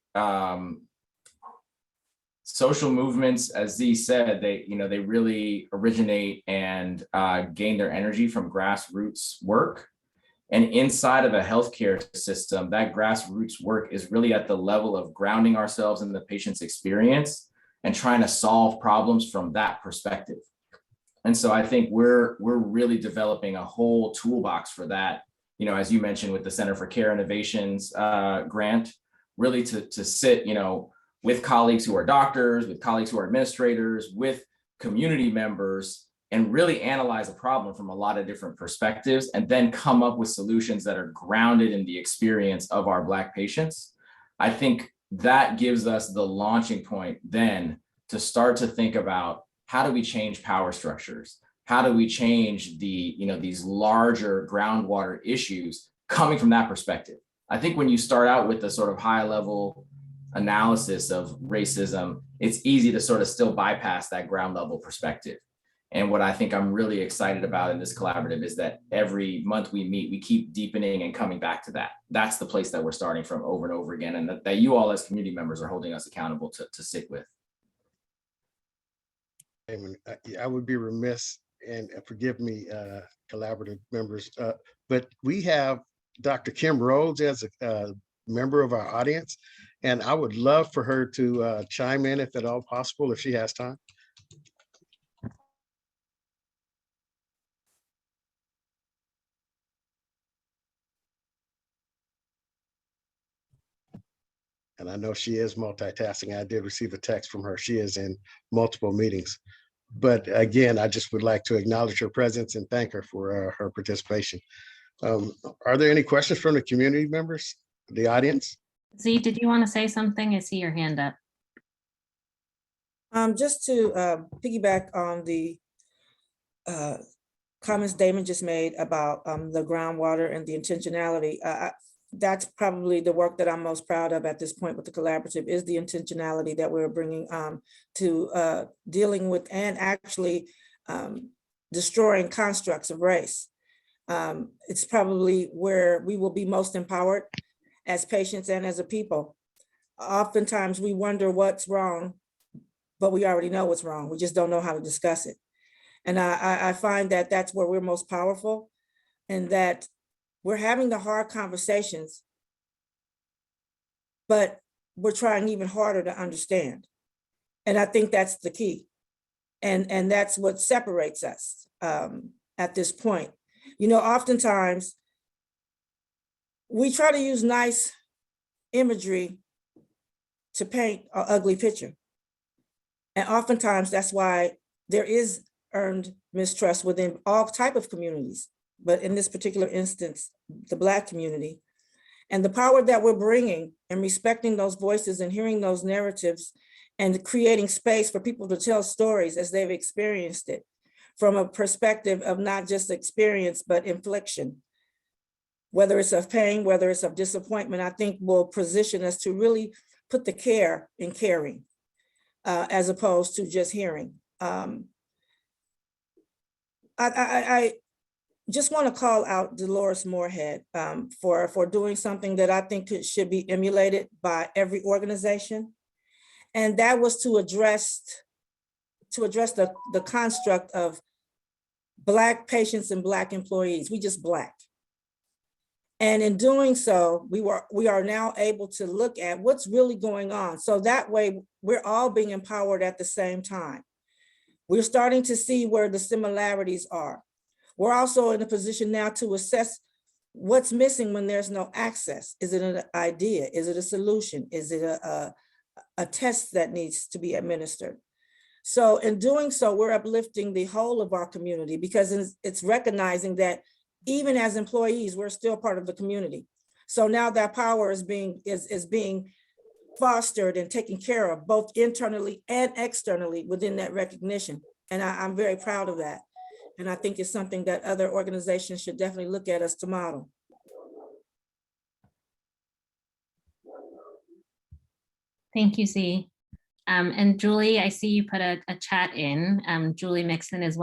social movements, as Z said, they really originate and gain their energy from grassroots work. And inside of a healthcare system, that grassroots work is really at the level of grounding ourselves in the patient's experience and trying to solve problems from that perspective. And so I think we're really developing a whole toolbox for that, as you mentioned with the Center for Care Innovations grant, really to sit, with colleagues who are doctors, with colleagues who are administrators, with community members, and really analyze a problem from a lot of different perspectives, and then come up with solutions that are grounded in the experience of our Black patients. I think that gives us the launching point then to start to think about, how do we change power structures? How do we change these larger groundwater issues coming from that perspective? I think when you start out with the sort of high level analysis of racism, it's easy to sort of still bypass that ground level perspective. And what I think I'm really excited about in this collaborative is that every month we meet, we keep deepening and coming back to that. That's the place that we're starting from over and over again, and that you all as community members are holding us accountable to stick with. I would be remiss, and forgive me, collaborative members, but we have Dr. Kim Rhodes as a member of our audience, and I would love for her to chime in if at all possible, if she has time. And I know she is multitasking. I did receive a text from her. She is in multiple meetings. But again, I just would like to acknowledge her presence and thank her for her participation. Are there any questions from the community members, the audience? Z, did you want to say something? I see your hand up. Just to piggyback on the comments Damon just made about the groundwater and the intentionality. That's probably the work that I'm most proud of at this point with the collaborative, is the intentionality that we're bringing to dealing with and actually destroying constructs of race. It's probably where we will be most empowered as patients and as a people. Oftentimes we wonder what's wrong, but we already know what's wrong. We just don't know how to discuss it. And I find that that's where we're most powerful, and that we're having the hard conversations, but we're trying even harder to understand. And I think that's the key. And that's what separates us at this point. Oftentimes we try to use nice imagery to paint an ugly picture. And oftentimes that's why there is earned mistrust within all type of communities, but in this particular instance, the Black community. And the power that we're bringing and respecting those voices and hearing those narratives and creating space for people to tell stories as they've experienced it from a perspective of not just experience, but infliction. Whether it's of pain, whether it's of disappointment, I think will position us to really put the care in caring as opposed to just hearing. I just want to call out Dolores Moorhead for doing something that I think should be emulated by every organization. And that was to address the construct of Black patients and Black employees. We just Black. And in doing so, we are now able to look at what's really going on. So that way we're all being empowered at the same time. We're starting to see where the similarities are. We're also in a position now to assess what's missing when there's no access. Is it an idea? Is it a solution? Is it a test that needs to be administered? So in doing so, we're uplifting the whole of our community, because it's recognizing that even as employees, we're still part of the community. So now that power is being fostered and taken care of both internally and externally within that recognition. And I'm very proud of that. And I think it's something that other organizations should definitely look at us to model. Thank you, Z. And Julie, I see you put a chat in. Julie Mixon is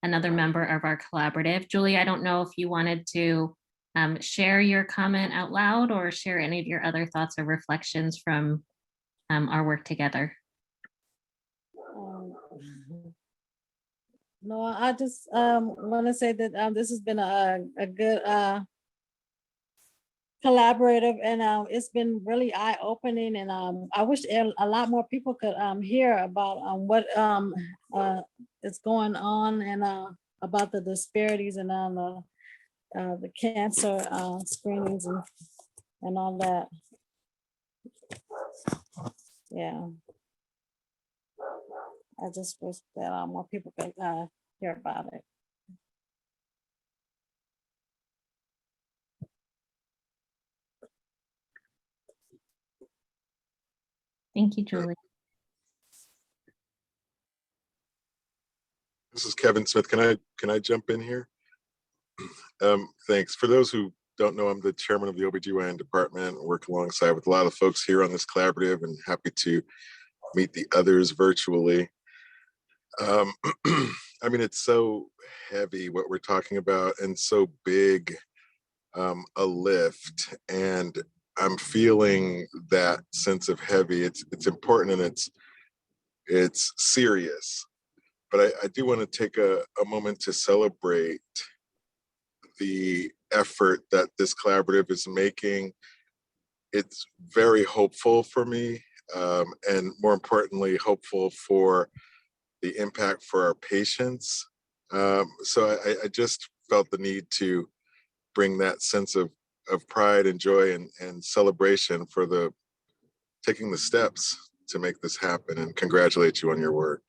another member of our collaborative. Julie, I don't know if you wanted to share your comment out loud or share any of your other thoughts or reflections from our work together. No, I just want to say that this has been a good collaborative, and it's been really eye-opening, and I wish a lot more people could hear about what is going on, and about the disparities and the cancer screenings and all that. Yeah, I just wish that more people could hear about it. Thank you, Julie. This is Kevin Smith. Can I jump in here? Thanks. For those who don't know, I'm the chairman of the OBGYN department. I work alongside with a lot of folks here on this collaborative, and happy to meet the others virtually. I mean, it's so heavy what we're talking about, and so big a lift, and I'm feeling that sense of heavy. It's important, and it's serious. But I do want to take a moment to celebrate the effort that this collaborative is making. It's very hopeful for me, and more importantly, hopeful for the impact for our patients. So I just felt the need to bring that sense of pride and joy and celebration for taking the steps to make this happen, and congratulate you on your work.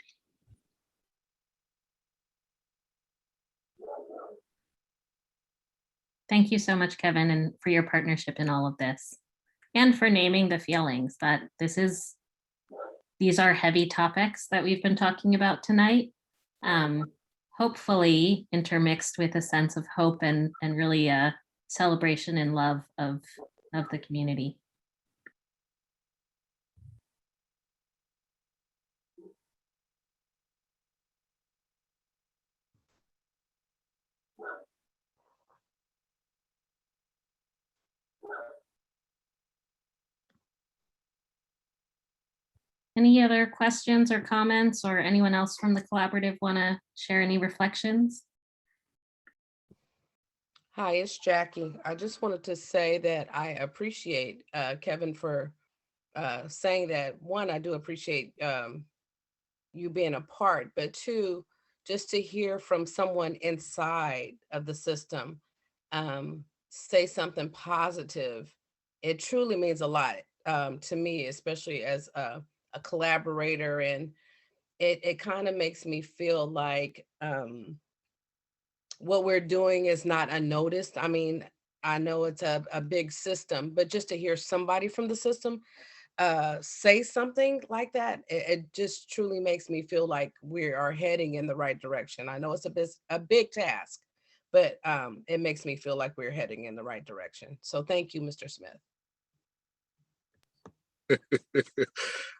Thank you so much, Kevin, and for your partnership in all of this, and for naming the feelings that these are heavy topics that we've been talking about tonight. Hopefully intermixed with a sense of hope and really a celebration and love of the community. Any other questions or comments, or anyone else from the collaborative want to share any reflections? Hi, it's Jackie. I just wanted to say that I appreciate Kevin for saying that. One, I do appreciate you being a part, but two, just to hear from someone inside of the system say something positive, it truly means a lot to me, especially as a collaborator, and it kind of makes me feel like what we're doing is not unnoticed. I mean, I know it's a big system, but just to hear somebody from the system say something like that, it just truly makes me feel like we are heading in the right direction. I know it's a big task, but it makes me feel like we're heading in the right direction. So thank you, Mr. Smith.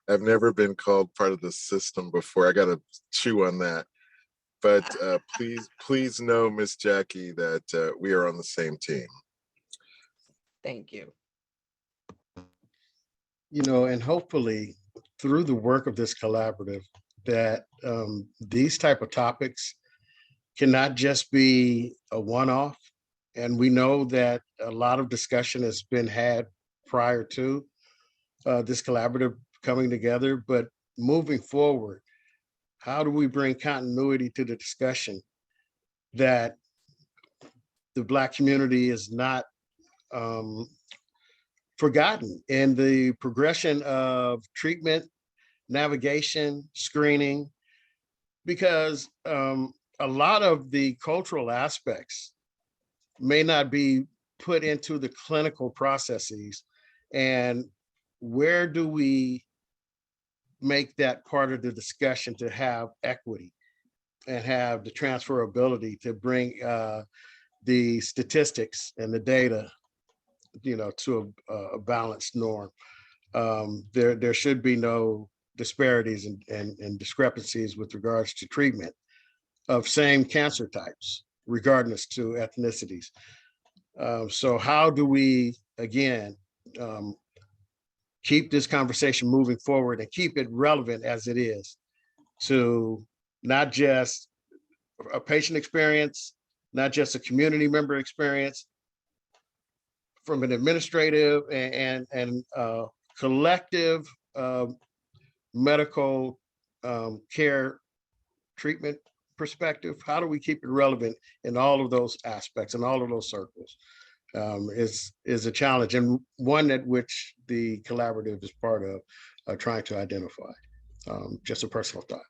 I've never been called part of the system before. I got to chew on that. But please know, Miss Jackie, that we are on the same team. Thank you. You know, and hopefully through the work of this collaborative, that these type of topics cannot just be a one-off. And we know that a lot of discussion has been had prior to this collaborative coming together, but moving forward, how do we bring continuity to the discussion that the Black community is not forgotten in the progression of treatment, navigation, screening, because a lot of the cultural aspects may not be put into the clinical processes, and where do we make that part of the discussion to have equity and have the transferability to bring the statistics and the data, to a balanced norm. There should be no disparities and discrepancies with regards to treatment of same cancer types, regardless to ethnicities. So how do we, again, keep this conversation moving forward and keep it relevant as it is to not just a patient experience, not just a community member experience, from an administrative and collective medical care treatment perspective? How do we keep it relevant in all of those aspects and all of those circles? Is a challenge, and one at which the collaborative is part of trying to identify. Just a personal thought.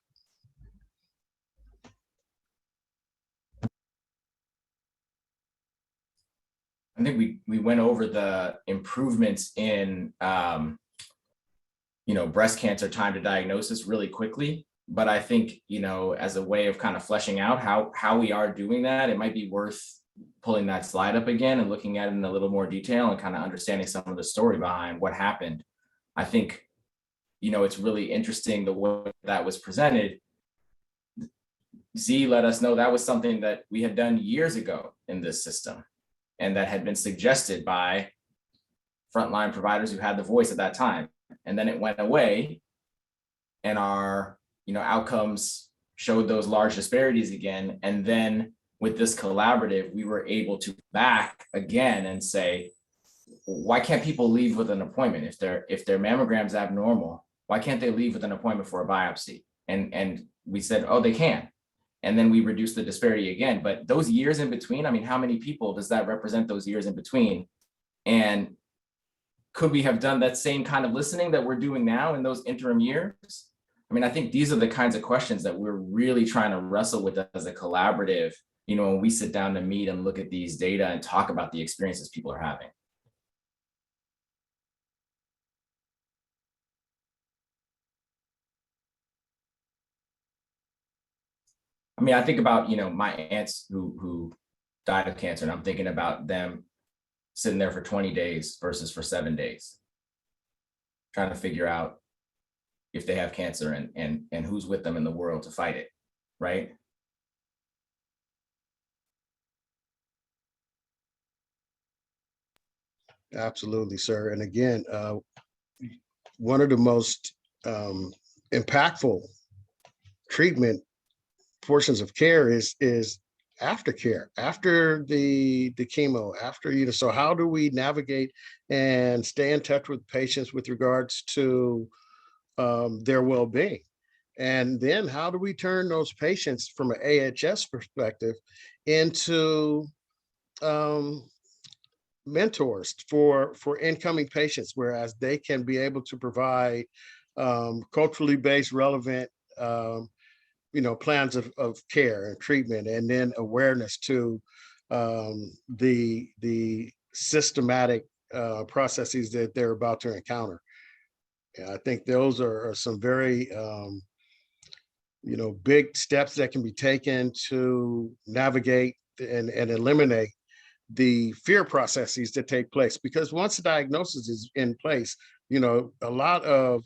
I think we went over the improvements in breast cancer time to diagnosis really quickly, but I think as a way of kind of fleshing out how we are doing that, it might be worth pulling that slide up again and looking at it in a little more detail and kind of understanding some of the story behind what happened. I think it's really interesting the way that was presented. Z let us know that was something that we had done years ago in this system, and that had been suggested by frontline providers who had the voice at that time. And then it went away, and our outcomes showed those large disparities again. And then with this collaborative, we were able to back again and say, why can't people leave with an appointment? If their mammogram's abnormal, why can't they leave with an appointment for a biopsy? And we said, oh, they can. And then we reduced the disparity again. But those years in between, I mean, how many people does that represent, those years in between? And could we have done that same kind of listening that we're doing now in those interim years? I mean, I think these are the kinds of questions that we're really trying to wrestle with as a collaborative, when we sit down to meet and look at these data and talk about the experiences people are having. I mean, I think about, my aunts who died of cancer, and I'm thinking about them sitting there for 20 days versus for 7 days, trying to figure out if they have cancer and who's with them in the world to fight it, right? Absolutely, sir. And again, one of the most impactful treatment portions of care is aftercare, after the chemo, after, so how do we navigate and stay in touch with patients with regards to their well-being? And then how do we turn those patients from an AHS perspective into mentors for incoming patients, whereas they can be able to provide culturally based, relevant plans of care and treatment, and then awareness to the systematic processes that they're about to encounter. And I think those are some very big steps that can be taken to navigate and eliminate the fear processes that take place. Because once the diagnosis is in place, a lot of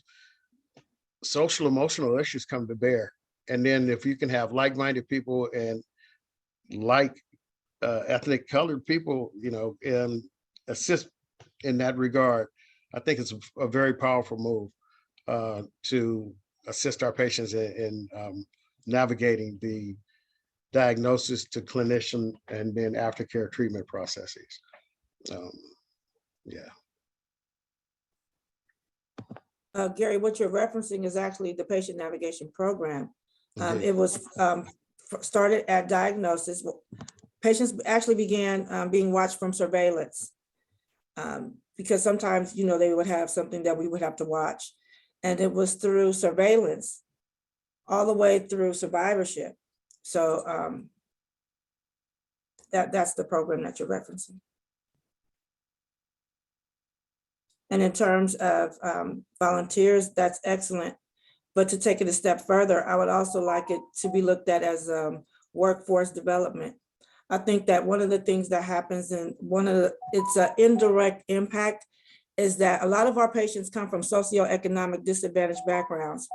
social emotional issues come to bear. And then if you can have like-minded people and ethnic colored people, and assist in that regard, I think it's a very powerful move to assist our patients in navigating the diagnosis to clinician and then aftercare treatment processes. Yeah. Gary, what you're referencing is actually the patient navigation program. It was started at diagnosis. Patients actually began being watched from surveillance because sometimes, they would have something that we would have to watch. And it was through surveillance all the way through survivorship. So that's the program that you're referencing. And in terms of volunteers, that's excellent. But to take it a step further, I would also like it to be looked at as workforce development. I think that one of the things that happens, and it's an indirect impact, is that a lot of our patients come from socioeconomic disadvantaged backgrounds.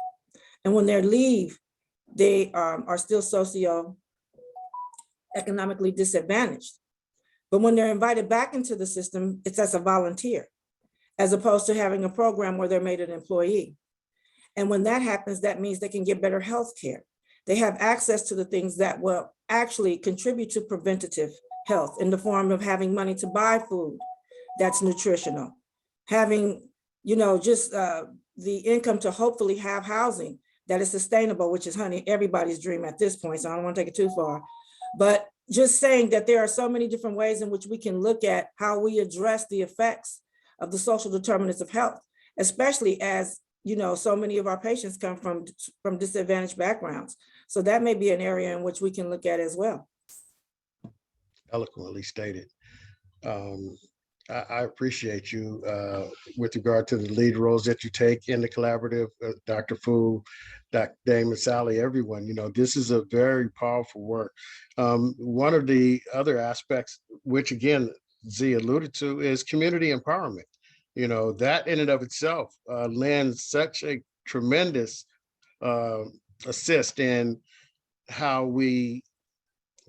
And when they leave, they are still socioeconomically disadvantaged. But when they're invited back into the system, it's as a volunteer, as opposed to having a program where they're made an employee. And when that happens, that means they can get better health care. They have access to the things that will actually contribute to preventative health in the form of having money to buy food that's nutritional, having, just the income to hopefully have housing that is sustainable, which is, everybody's dream at this point, so I don't want to take it too far. But just saying that there are so many different ways in which we can look at how we address the effects of the social determinants of health, especially as so many of our patients come from disadvantaged backgrounds. So that may be an area in which we can look at as well. Eloquently stated. I appreciate you with regard to the lead roles that you take in the collaborative, Dr. Fu, Dr. Damon, Sally, everyone. This is a very powerful work. One of the other aspects, which again, Z alluded to, is community empowerment. That in and of itself lends such a tremendous assist in how we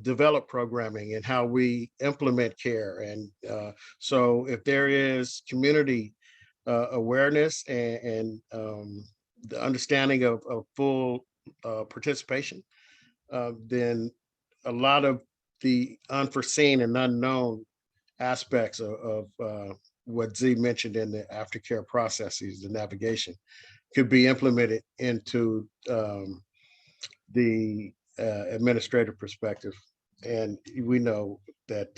develop programming and how we implement care. And so if there is community awareness and the understanding of full participation, then a lot of the unforeseen and unknown aspects of what Z mentioned in the aftercare processes, the navigation, could be implemented into the administrative perspective. And we know that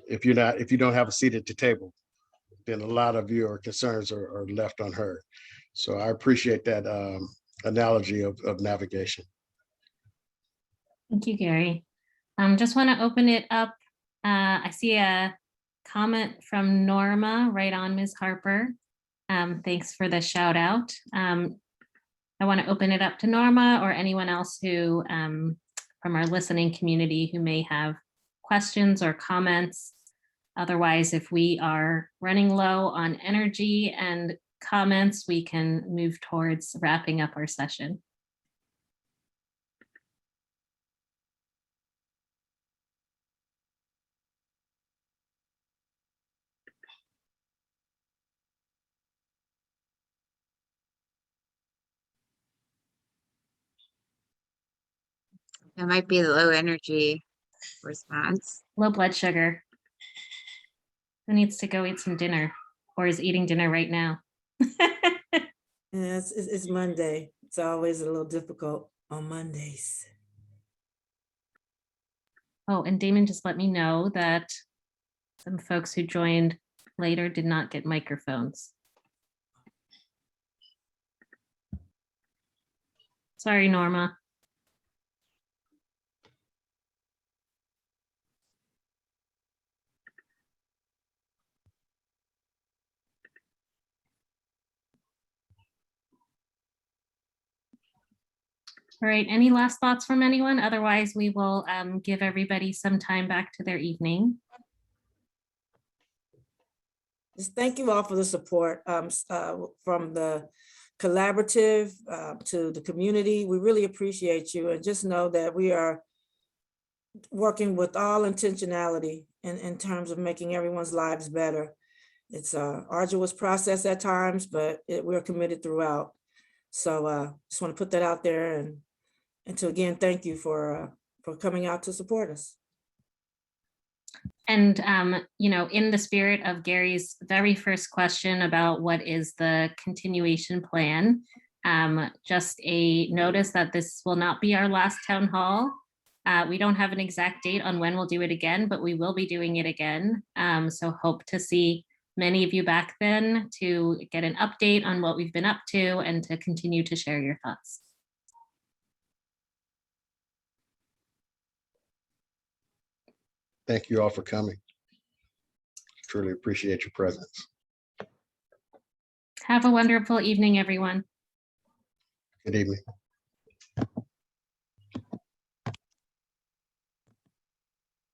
if you don't have a seat at the table, then a lot of your concerns are left unheard. So I appreciate that analogy of navigation. Thank you, Gary. Just want to open it up. I see a comment from Norma right on Ms. Harper. Thanks for the shout out. I want to open it up to Norma or anyone else who from our listening community who may have questions or comments. Otherwise, if we are running low on energy and comments, we can move towards wrapping up our session. That might be the low energy response. Low blood sugar. Who needs to go eat some dinner or is eating dinner right now? Yeah, it's Monday. It's always a little difficult on Mondays. Oh, and Damon just let me know that some folks who joined later did not get microphones. Sorry, Norma. All right, any last thoughts from anyone? Otherwise, we will give everybody some time back to their evening. Just thank you all for the support from the collaborative to the community. We really appreciate you, and just know that we are working with all intentionality in terms of making everyone's lives better. It's an arduous process at times, but we're committed throughout. So just want to put that out there and to again, thank you for coming out to support us. And, in the spirit of Gary's very first question about what is the continuation plan, just a notice that this will not be our last town hall. We don't have an exact date on when we'll do it again, but we will be doing it again. So hope to see many of you back then to get an update on what we've been up to and to continue to share your thoughts. Thank you all for coming. Truly appreciate your presence. Have a wonderful evening, everyone. Good evening.